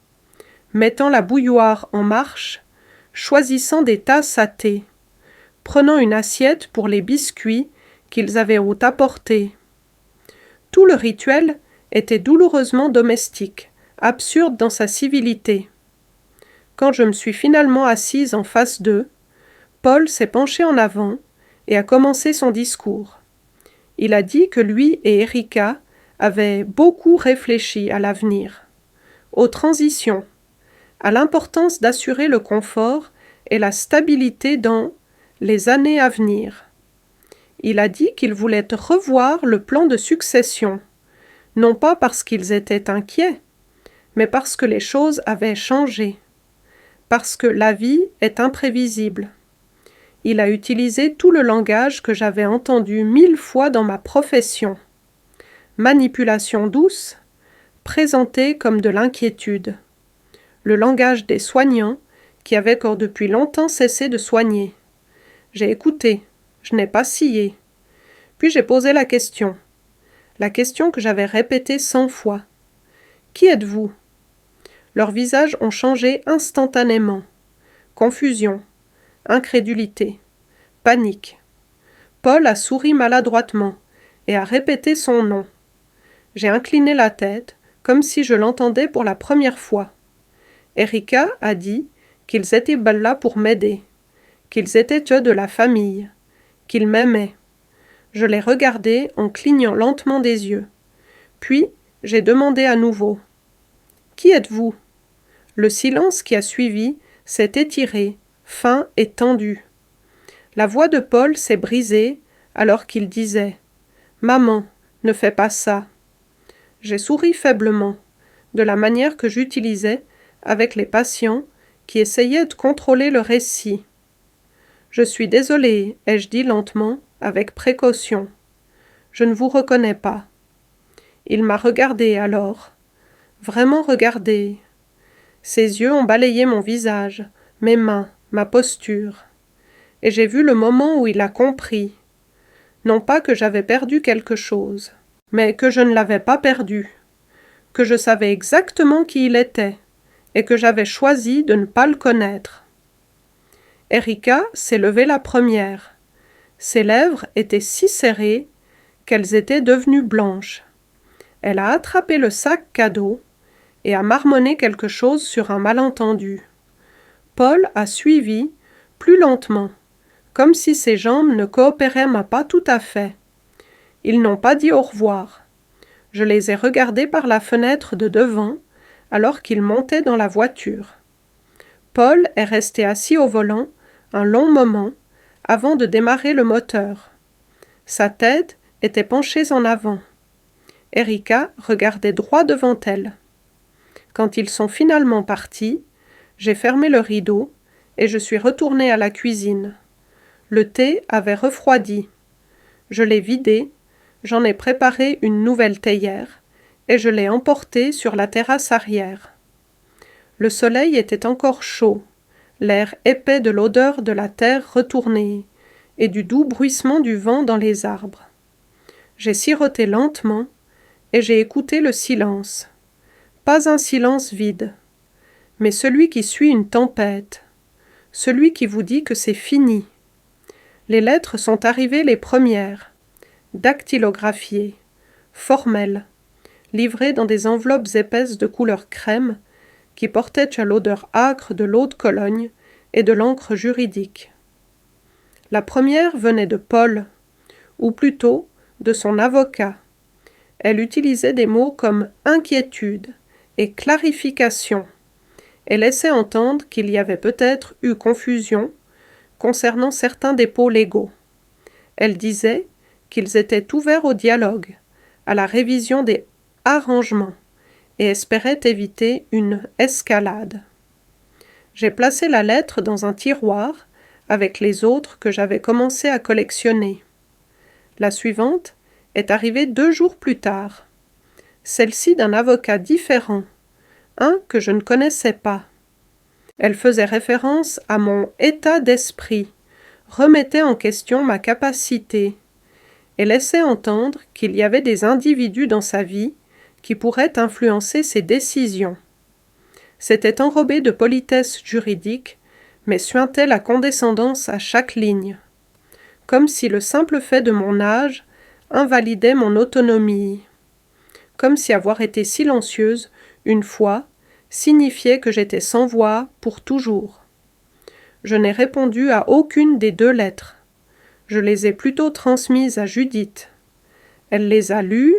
Speaker 1: mettant la bouilloire en marche, choisissant des tasses à thé, prenant une assiette pour les biscuits qu'ils avaient apportés. Tout le rituel était douloureusement domestique, absurde dans sa civilité. Quand je me suis finalement assise en face d'eux, Paul s'est penché en avant et a commencé son discours. Il a dit que lui et Erika avaient beaucoup réfléchi à l'avenir, aux transitions, à l'importance d'assurer le confort et la stabilité dans les années à venir. Il a dit qu'ils voulaient revoir le plan de succession, non pas parce qu'ils étaient inquiets, mais parce que les choses avaient changé, parce que la vie est imprévisible. Il a utilisé tout le langage que j'avais entendu 1000 fois dans ma profession. Manipulation douce, présentée comme de l'inquiétude. Le langage des soignants qui avaient encore depuis longtemps cessé de soigner. J'ai écouté, je n'ai pas scié. Puis j'ai posé la question que j'avais répétée 100 fois. Qui êtes-vous ? Leurs visages ont changé instantanément. Confusion, incrédulité, panique. Paul a souri maladroitement et a répété son nom. J'ai incliné la tête, comme si je l'entendais pour la première fois. Erika a dit qu'ils étaient là pour m'aider, qu'ils étaient eux de la famille, qu'ils m'aimaient. Je les regardais en clignant lentement des yeux. Puis, j'ai demandé à nouveau. « Qui êtes-vous » Le silence qui a suivi s'est étiré, fin et tendu. La voix de Paul s'est brisée alors qu'il disait « Maman, ne fais pas ça ». J'ai souri faiblement, de la manière que j'utilisais avec les patients qui essayaient de contrôler le récit. « Je suis désolée, ai-je dit lentement, avec précaution. Je ne vous reconnais pas. » Il m'a regardé alors. Vraiment regardé. Ses yeux ont balayé mon visage, mes mains, ma posture. Et j'ai vu le moment où il a compris. Non pas que j'avais perdu quelque chose, mais que je ne l'avais pas perdu, que je savais exactement qui il était, et que j'avais choisi de ne pas le connaître. Erika s'est levée la première. Ses lèvres étaient si serrées qu'elles étaient devenues blanches. Elle a attrapé le sac cadeau et a marmonné quelque chose sur un malentendu. Paul a suivi, plus lentement, comme si ses jambes ne coopéraient pas tout à fait. Ils n'ont pas dit au revoir. Je les ai regardés par la fenêtre de devant, alors qu'ils montaient dans la voiture. Paul est resté assis au volant un long moment avant de démarrer le moteur. Sa tête était penchée en avant. Erika regardait droit devant elle. Quand ils sont finalement partis, j'ai fermé le rideau et je suis retournée à la cuisine. Le thé avait refroidi. Je l'ai vidé, j'en ai préparé une nouvelle théière et je l'ai emportée sur la terrasse arrière. Le soleil était encore chaud, l'air épais de l'odeur de la terre retournée et du doux bruissement du vent dans les arbres. J'ai siroté lentement et j'ai écouté le silence. Pas un silence vide, mais celui qui suit une tempête, celui qui vous dit que c'est fini. Les lettres sont arrivées les premières, dactylographiées, formelles, livrées dans des enveloppes épaisses de couleur crème qui portaient à l'odeur âcre de l'eau de Cologne et de l'encre juridique. La première venait de Paul, ou plutôt de son avocat. Elle utilisait des mots comme inquiétude et clarification, et laissait entendre qu'il y avait peut-être eu confusion concernant certains dépôts légaux. Elle disait qu'ils étaient ouverts au dialogue, à la révision des arrangements, et espérait éviter une escalade. J'ai placé la lettre dans un tiroir avec les autres que j'avais commencé à collectionner. La suivante est arrivée 2 jours plus tard. Celle-ci d'un avocat différent, un que je ne connaissais pas. Elle faisait référence à mon état d'esprit, remettait en question ma capacité, et laissait entendre qu'il y avait des individus dans sa vie qui pourraient influencer ses décisions. C'était enrobé de politesse juridique, mais suintait la condescendance à chaque ligne, comme si le simple fait de mon âge invalidait mon autonomie, comme si avoir été silencieuse une fois signifiait que j'étais sans voix pour toujours. Je n'ai répondu à aucune des 2 lettres. Je les ai plutôt transmises à Judith. Elle les a lues,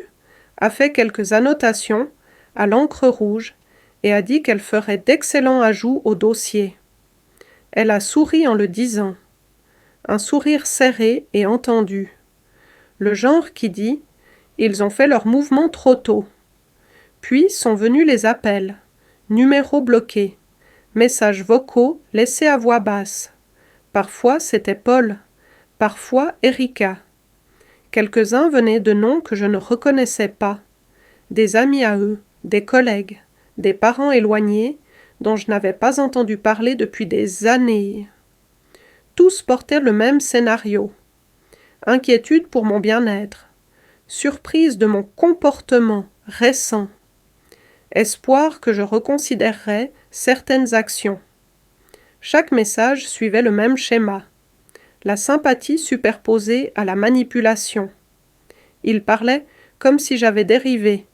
Speaker 1: a fait quelques annotations à l'encre rouge et a dit qu'elle ferait d'excellents ajouts au dossier. Elle a souri en le disant. Un sourire serré et entendu. Le genre qui dit « Ils ont fait leur mouvement trop tôt ». Puis sont venus les appels, numéros bloqués, messages vocaux laissés à voix basse. Parfois c'était Paul, parfois Erika. Quelques-uns venaient de noms que je ne reconnaissais pas, des amis à eux, des collègues, des parents éloignés dont je n'avais pas entendu parler depuis des années. Tous portaient le même scénario. Inquiétude pour mon bien-être, surprise de mon comportement récent, espoir que je reconsidérerais certaines actions. Chaque message suivait le même schéma, la sympathie superposée à la manipulation. Il parlait comme si j'avais dérivé,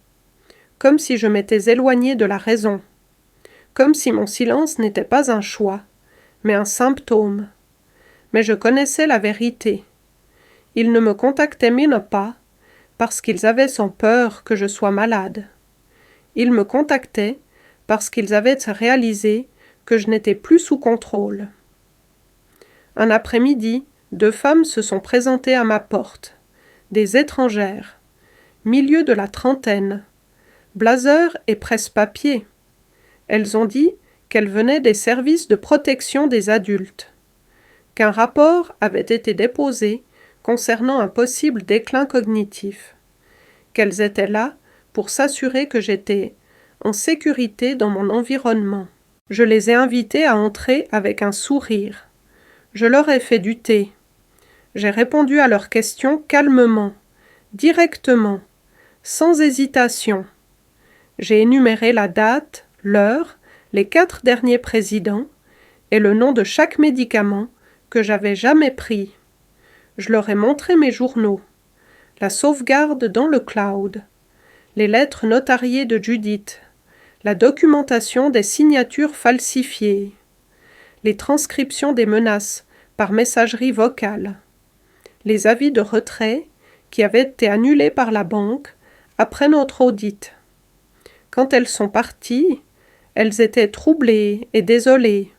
Speaker 1: comme si je m'étais éloigné de la raison, comme si mon silence n'était pas un choix, mais un symptôme. Mais je connaissais la vérité. Ils ne me contactaient même pas, parce qu'ils avaient sans peur que je sois malade. Ils me contactaient parce qu'ils avaient réalisé que je n'étais plus sous contrôle. Un après-midi, 2 femmes se sont présentées à ma porte, des étrangères, milieu de la trentaine, blazer et presse-papier. Elles ont dit qu'elles venaient des services de protection des adultes, qu'un rapport avait été déposé concernant un possible déclin cognitif, qu'elles étaient là pour s'assurer que j'étais en sécurité dans mon environnement. Je les ai invitées à entrer avec un sourire. Je leur ai fait du thé. J'ai répondu à leurs questions calmement, directement, sans hésitation. J'ai énuméré la date, l'heure, les 4 derniers présidents et le nom de chaque médicament que j'avais jamais pris. Je leur ai montré mes journaux, la sauvegarde dans le cloud, les lettres notariées de Judith, la documentation des signatures falsifiées, les transcriptions des menaces par messagerie vocale, les avis de retrait qui avaient été annulées par la banque après notre audit. Quand elles sont parties, elles étaient troublées et désolées.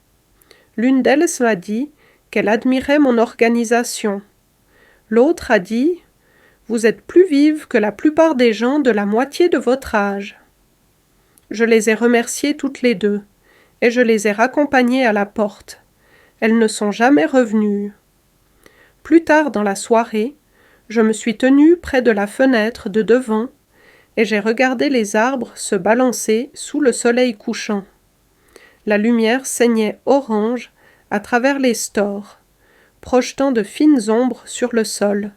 Speaker 1: L'une d'elles m'a dit qu'elle admirait mon organisation. L'autre a dit « Vous êtes plus vive que la plupart des gens de la moitié de votre âge. » Je les ai remerciées toutes les deux, et je les ai raccompagnées à la porte. Elles ne sont jamais revenues. Plus tard dans la soirée, je me suis tenue près de la fenêtre de devant, et j'ai regardé les arbres se balancer sous le soleil couchant. La lumière saignait orange à travers les stores, projetant de fines ombres sur le sol.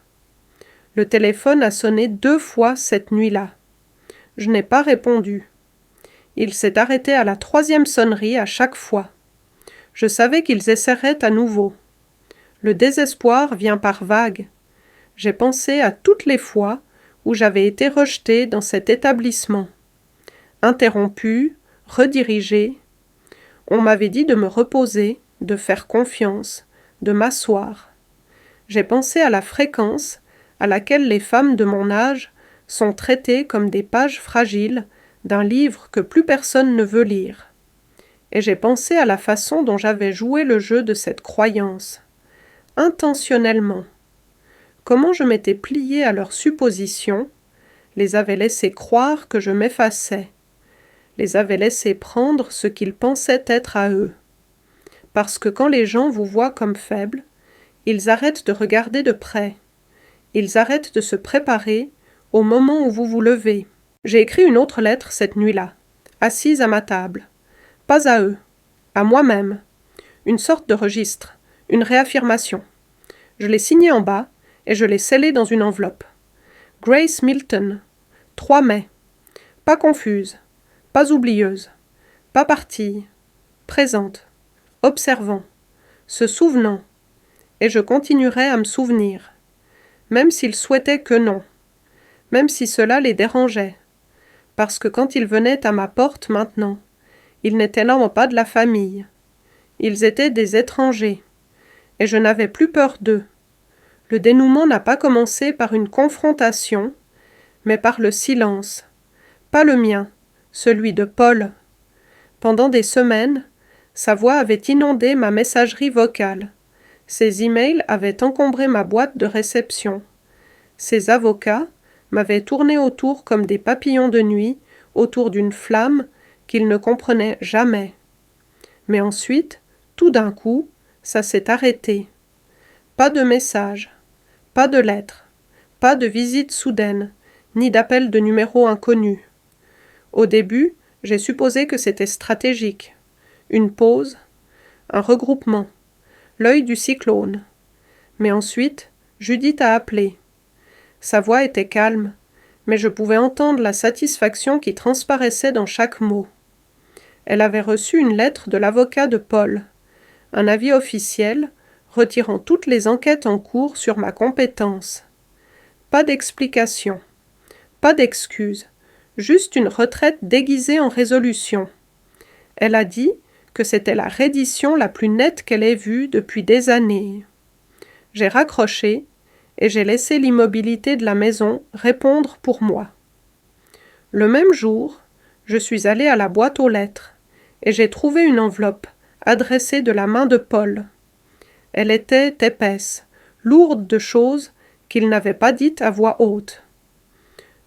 Speaker 1: Le téléphone a sonné 2 fois cette nuit-là. Je n'ai pas répondu. Il s'est arrêté à la 3e sonnerie à chaque fois. Je savais qu'ils essaieraient à nouveau. Le désespoir vient par vagues. J'ai pensé à toutes les fois où j'avais été rejetée dans cet établissement. Interrompue, redirigée. On m'avait dit de me reposer, de faire confiance, de m'asseoir. J'ai pensé à la fréquence à laquelle les femmes de mon âge sont traitées comme des pages fragiles d'un livre que plus personne ne veut lire. Et j'ai pensé à la façon dont j'avais joué le jeu de cette croyance, intentionnellement. Comment je m'étais pliée à leurs suppositions, les avais laissés croire que je m'effaçais, les avais laissés prendre ce qu'ils pensaient être à eux. Parce que quand les gens vous voient comme faible, ils arrêtent de regarder de près. Ils arrêtent de se préparer au moment où vous vous levez. J'ai écrit une autre lettre cette nuit-là, assise à ma table. Pas à eux, à moi-même. Une sorte de registre, une réaffirmation. Je l'ai signée en bas et je l'ai scellée dans une enveloppe. Grace Milton, 3 mai. Pas confuse, pas oublieuse, pas partie, présente, observant, se souvenant, et je continuerai à me souvenir, même s'ils souhaitaient que non, même si cela les dérangeait, parce que quand ils venaient à ma porte maintenant, ils n'étaient non pas de la famille, ils étaient des étrangers, et je n'avais plus peur d'eux. Le dénouement n'a pas commencé par une confrontation, mais par le silence, pas le mien, celui de Paul. Pendant des semaines, sa voix avait inondé ma messagerie vocale. Ses emails avaient encombré ma boîte de réception. Ses avocats m'avaient tourné autour comme des papillons de nuit, autour d'une flamme qu'ils ne comprenaient jamais. Mais ensuite, tout d'un coup, ça s'est arrêté. Pas de message, pas de lettres, pas de visite soudaine, ni d'appel de numéro inconnu. Au début, j'ai supposé que c'était stratégique. Une pause, un regroupement, l'œil du cyclone. Mais ensuite, Judith a appelé. Sa voix était calme, mais je pouvais entendre la satisfaction qui transparaissait dans chaque mot. Elle avait reçu une lettre de l'avocat de Paul, un avis officiel retirant toutes les enquêtes en cours sur ma compétence. Pas d'explication, pas d'excuse, juste une retraite déguisée en résolution. Elle a dit que c'était la reddition la plus nette qu'elle ait vue depuis des années. J'ai raccroché et j'ai laissé l'immobilité de la maison répondre pour moi. Le même jour, je suis allée à la boîte aux lettres et j'ai trouvé une enveloppe adressée de la main de Paul. Elle était épaisse, lourde de choses qu'il n'avait pas dites à voix haute.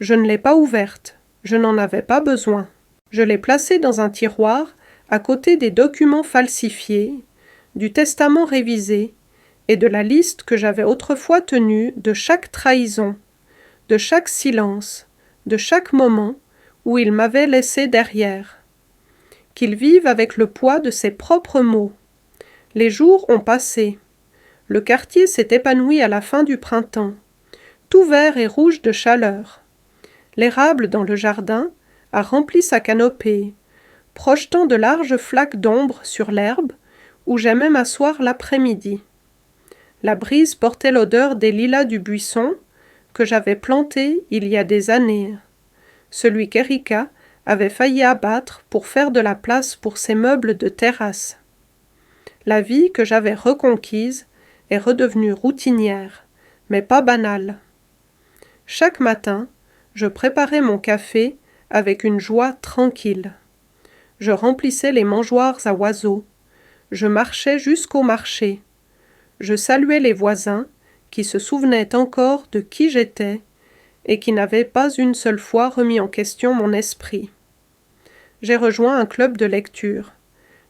Speaker 1: Je ne l'ai pas ouverte, je n'en avais pas besoin. Je l'ai placée dans un tiroir à côté des documents falsifiés, du testament révisé et de la liste que j'avais autrefois tenue de chaque trahison, de chaque silence, de chaque moment où il m'avait laissé derrière. Qu'il vive avec le poids de ses propres mots. Les jours ont passé. Le quartier s'est épanoui à la fin du printemps, tout vert et rouge de chaleur. L'érable dans le jardin a rempli sa canopée, projetant de larges flaques d'ombre sur l'herbe où j'aimais m'asseoir l'après-midi. La brise portait l'odeur des lilas du buisson que j'avais planté il y a des années, celui qu'Erika avait failli abattre pour faire de la place pour ses meubles de terrasse. La vie que j'avais reconquise est redevenue routinière, mais pas banale. Chaque matin, je préparais mon café avec une joie tranquille. Je remplissais les mangeoires à oiseaux. Je marchais jusqu'au marché. Je saluais les voisins qui se souvenaient encore de qui j'étais et qui n'avaient pas une seule fois remis en question mon esprit. J'ai rejoint un club de lecture.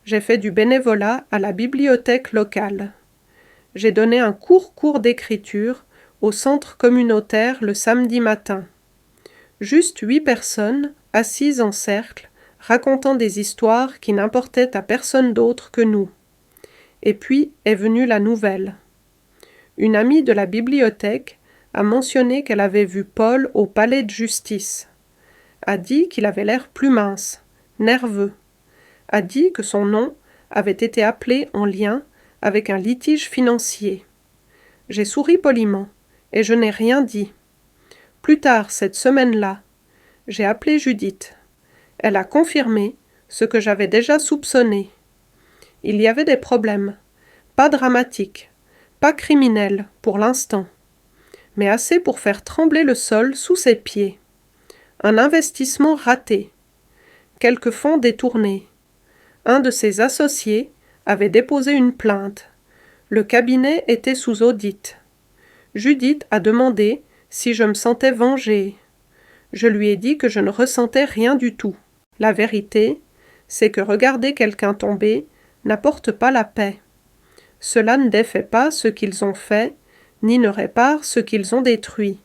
Speaker 1: J'ai fait du bénévolat à la bibliothèque locale. J'ai donné un court cours d'écriture au centre communautaire le samedi matin. Juste 8 personnes, assises en cercle, racontant des histoires qui n'importaient à personne d'autre que nous. Et puis est venue la nouvelle. Une amie de la bibliothèque a mentionné qu'elle avait vu Paul au palais de justice. A dit qu'il avait l'air plus mince, nerveux. A dit que son nom avait été appelé en lien avec un litige financier. J'ai souri poliment, et je n'ai rien dit. Plus tard cette semaine-là, j'ai appelé Judith. Elle a confirmé ce que j'avais déjà soupçonné. Il y avait des problèmes, pas dramatiques, pas criminels pour l'instant, mais assez pour faire trembler le sol sous ses pieds. Un investissement raté, quelques fonds détournés. Un de ses associés avait déposé une plainte. Le cabinet était sous audit. Judith a demandé si je me sentais vengée. Je lui ai dit que je ne ressentais rien du tout. La vérité, c'est que regarder quelqu'un tomber n'apporte pas la paix. Cela ne défait pas ce qu'ils ont fait, ni ne répare ce qu'ils ont détruit.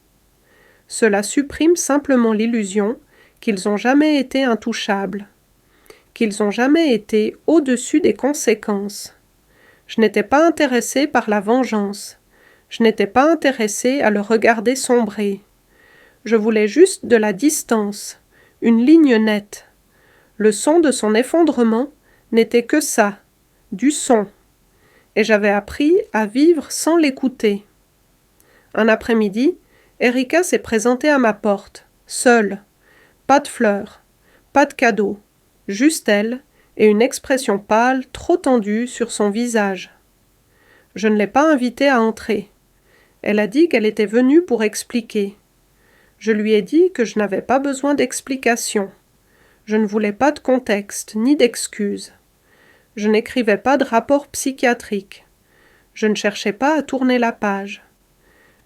Speaker 1: Cela supprime simplement l'illusion qu'ils n'ont jamais été intouchables, qu'ils n'ont jamais été au-dessus des conséquences. Je n'étais pas intéressée par la vengeance. Je n'étais pas intéressée à le regarder sombrer. Je voulais juste de la distance, une ligne nette. Le son de son effondrement n'était que ça, du son. Et j'avais appris à vivre sans l'écouter. Un après-midi, Erika s'est présentée à ma porte, seule. Pas de fleurs, pas de cadeaux, juste elle et une expression pâle trop tendue sur son visage. Je ne l'ai pas invitée à entrer. Elle a dit qu'elle était venue pour expliquer. Je lui ai dit que je n'avais pas besoin d'explications. Je ne voulais pas de contexte, ni d'excuses. Je n'écrivais pas de rapport psychiatrique. Je ne cherchais pas à tourner la page.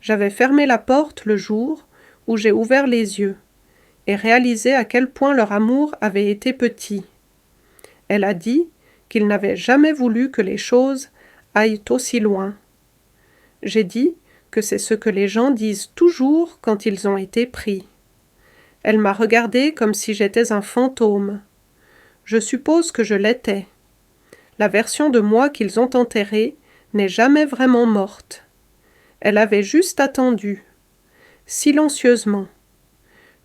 Speaker 1: J'avais fermé la porte le jour où j'ai ouvert les yeux et réalisé à quel point leur amour avait été petit. Elle a dit qu'il n'avait jamais voulu que les choses aillent aussi loin. J'ai dit que c'est ce que les gens disent toujours quand ils ont été pris. Elle m'a regardé comme si j'étais un fantôme. Je suppose que je l'étais. La version de moi qu'ils ont enterrée n'est jamais vraiment morte. Elle avait juste attendu, silencieusement,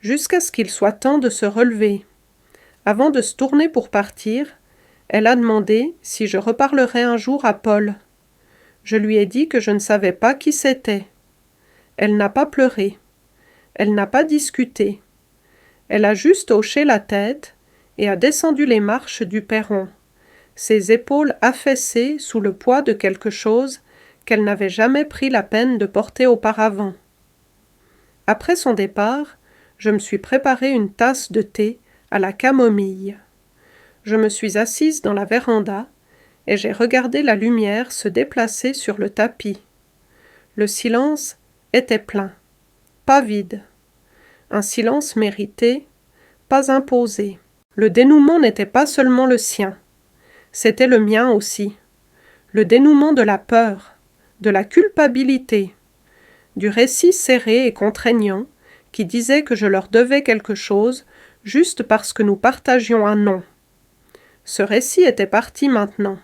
Speaker 1: jusqu'à ce qu'il soit temps de se relever. Avant de se tourner pour partir, elle a demandé si je reparlerais un jour à Paul. Je lui ai dit que je ne savais pas qui c'était. Elle n'a pas pleuré. Elle n'a pas discuté. Elle a juste hoché la tête et a descendu les marches du perron, ses épaules affaissées sous le poids de quelque chose qu'elle n'avait jamais pris la peine de porter auparavant. Après son départ, je me suis préparé une tasse de thé à la camomille. Je me suis assise dans la véranda et j'ai regardé la lumière se déplacer sur le tapis. Le silence était plein, pas vide. Un silence mérité, pas imposé. Le dénouement n'était pas seulement le sien, c'était le mien aussi. Le dénouement de la peur, de la culpabilité, du récit serré et contraignant qui disait que je leur devais quelque chose juste parce que nous partagions un nom. Ce récit était parti maintenant.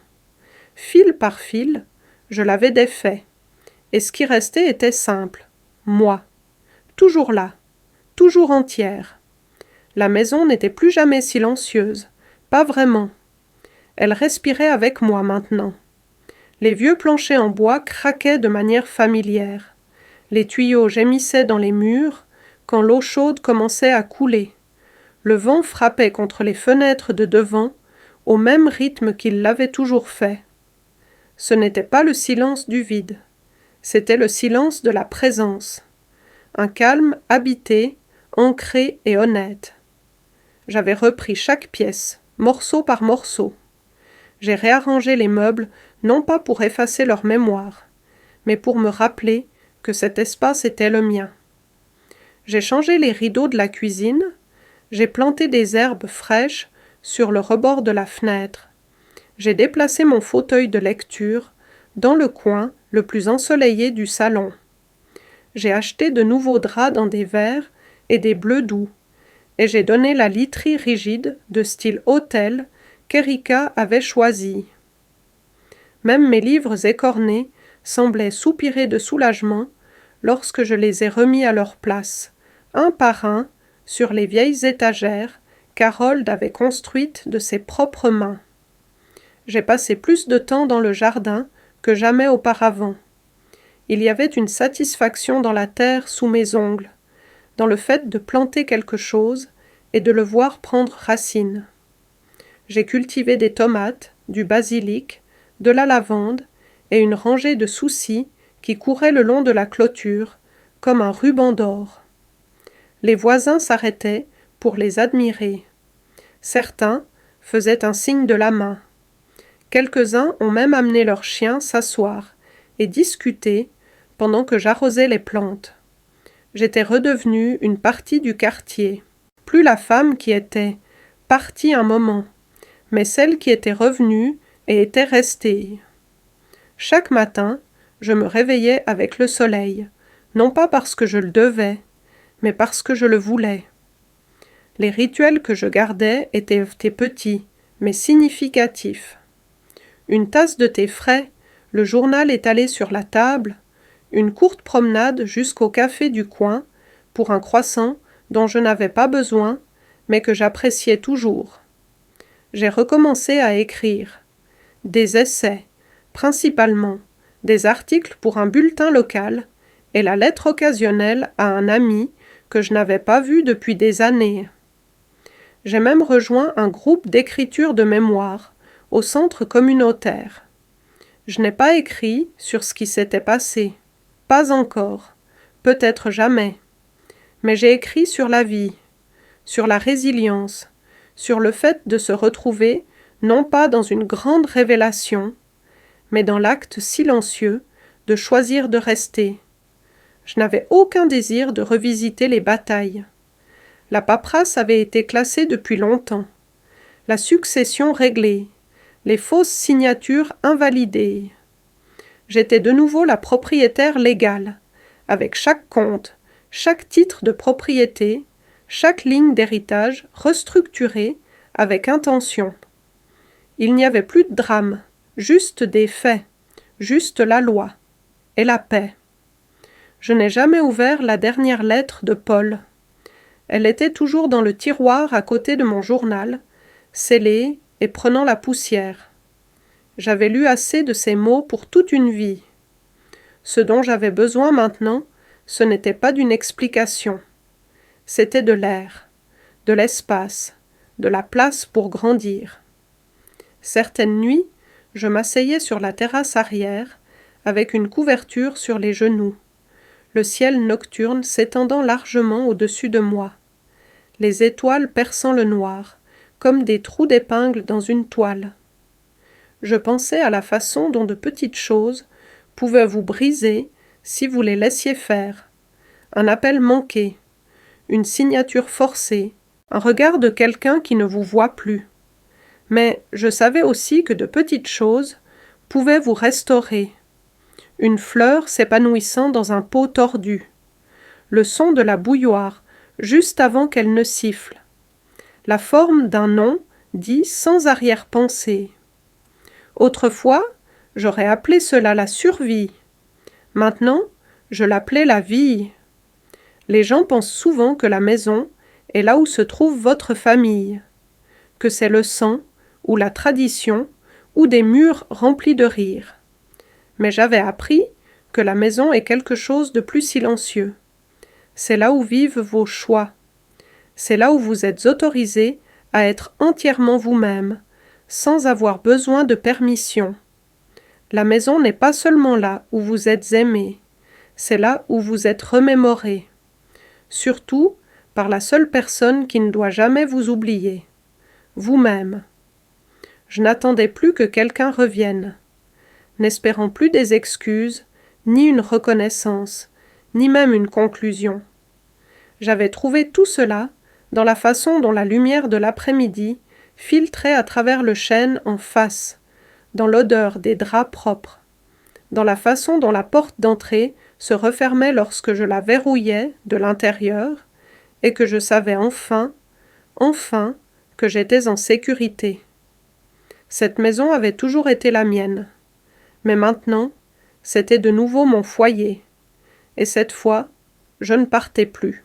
Speaker 1: Fil par fil, je l'avais défait, et ce qui restait était simple, moi, toujours là, toujours entière. La maison n'était plus jamais silencieuse, pas vraiment. Elle respirait avec moi maintenant. Les vieux planchers en bois craquaient de manière familière. Les tuyaux gémissaient dans les murs quand l'eau chaude commençait à couler. Le vent frappait contre les fenêtres de devant au même rythme qu'il l'avait toujours fait. Ce n'était pas le silence du vide, c'était le silence de la présence. un calme habité, ancré et honnête. J'avais repris chaque pièce, morceau par morceau. J'ai réarrangé les meubles, non pas pour effacer leur mémoire, mais pour me rappeler que cet espace était le mien. J'ai changé les rideaux de la cuisine, j'ai planté des herbes fraîches sur le rebord de la fenêtre. J'ai déplacé mon fauteuil de lecture dans le coin le plus ensoleillé du salon. J'ai acheté de nouveaux draps dans des verts et des bleus doux, et j'ai donné la literie rigide de style hôtel qu'Erika avait choisie. Même mes livres écornés semblaient soupirer de soulagement lorsque je les ai remis à leur place, un par un, sur les vieilles étagères qu'Harold avait construites de ses propres mains. J'ai passé plus de temps dans le jardin que jamais auparavant. Il y avait une satisfaction dans la terre sous mes ongles, dans le fait de planter quelque chose et de le voir prendre racine. J'ai cultivé des tomates, du basilic, de la lavande et une rangée de soucis qui couraient le long de la clôture, comme un ruban d'or. Les voisins s'arrêtaient pour les admirer. Certains faisaient un signe de la main. Quelques-uns ont même amené leurs chiens s'asseoir et discuter pendant que j'arrosais les plantes. J'étais redevenue une partie du quartier. Plus la femme qui était partie un moment, mais celle qui était revenue et était restée. Chaque matin, je me réveillais avec le soleil, non pas parce que je le devais, mais parce que je le voulais. Les rituels que je gardais étaient petits, mais significatifs. Une tasse de thé frais, le journal étalé sur la table, une courte promenade jusqu'au café du coin pour un croissant dont je n'avais pas besoin, mais que j'appréciais toujours. J'ai recommencé à écrire. Des essais, principalement, des articles pour un bulletin local et la lettre occasionnelle à un ami que je n'avais pas vu depuis des années. J'ai même rejoint un groupe d'écriture de mémoire au centre communautaire. Je n'ai pas écrit sur ce qui s'était passé. Pas encore. Peut-être jamais. Mais j'ai écrit sur la vie, sur la résilience, sur le fait de se retrouver non pas dans une grande révélation, mais dans l'acte silencieux de choisir de rester. Je n'avais aucun désir de revisiter les batailles. La paperasse avait été classée depuis longtemps, la succession réglée, les fausses signatures invalidées. J'étais de nouveau la propriétaire légale, avec chaque compte, chaque titre de propriété, chaque ligne d'héritage restructurée avec intention. Il n'y avait plus de drame, juste des faits, juste la loi et la paix. Je n'ai jamais ouvert la dernière lettre de Paul. Elle était toujours dans le tiroir à côté de mon journal, scellée et prenant la poussière. J'avais lu assez de ces mots pour toute une vie. Ce dont j'avais besoin maintenant, ce n'était pas d'une explication. C'était de l'air, de l'espace, de la place pour grandir. Certaines nuits, je m'asseyais sur la terrasse arrière, avec une couverture sur les genoux, le ciel nocturne s'étendant largement au-dessus de moi, les étoiles perçant le noir, comme des trous d'épingle dans une toile. Je pensais à la façon dont de petites choses pouvaient vous briser si vous les laissiez faire. Un appel manqué, une signature forcée, un regard de quelqu'un qui ne vous voit plus. Mais je savais aussi que de petites choses pouvaient vous restaurer. Une fleur s'épanouissant dans un pot tordu, le son de la bouilloire juste avant qu'elle ne siffle, la forme d'un nom dit sans arrière-pensée. Autrefois, j'aurais appelé cela la survie. Maintenant, je l'appelais la vie. Les gens pensent souvent que la maison est là où se trouve votre famille, que c'est le sang, ou la tradition, ou des murs remplis de rire. Mais j'avais appris que la maison est quelque chose de plus silencieux. C'est là où vivent vos choix. C'est là où vous êtes autorisé à être entièrement vous-même, sans avoir besoin de permission. La maison n'est pas seulement là où vous êtes aimé, c'est là où vous êtes remémoré. surtout par la seule personne qui ne doit jamais vous oublier, vous-même. Je n'attendais plus que quelqu'un revienne, n'espérant plus des excuses, ni une reconnaissance, ni même une conclusion. J'avais trouvé tout cela dans la façon dont la lumière de l'après-midi filtrait à travers le chêne en face, dans l'odeur des draps propres, dans la façon dont la porte d'entrée se refermait lorsque je la verrouillais de l'intérieur, et que je savais enfin, que j'étais en sécurité. Cette maison avait toujours été la mienne, mais maintenant, c'était de nouveau mon foyer, et cette fois, je ne partais plus.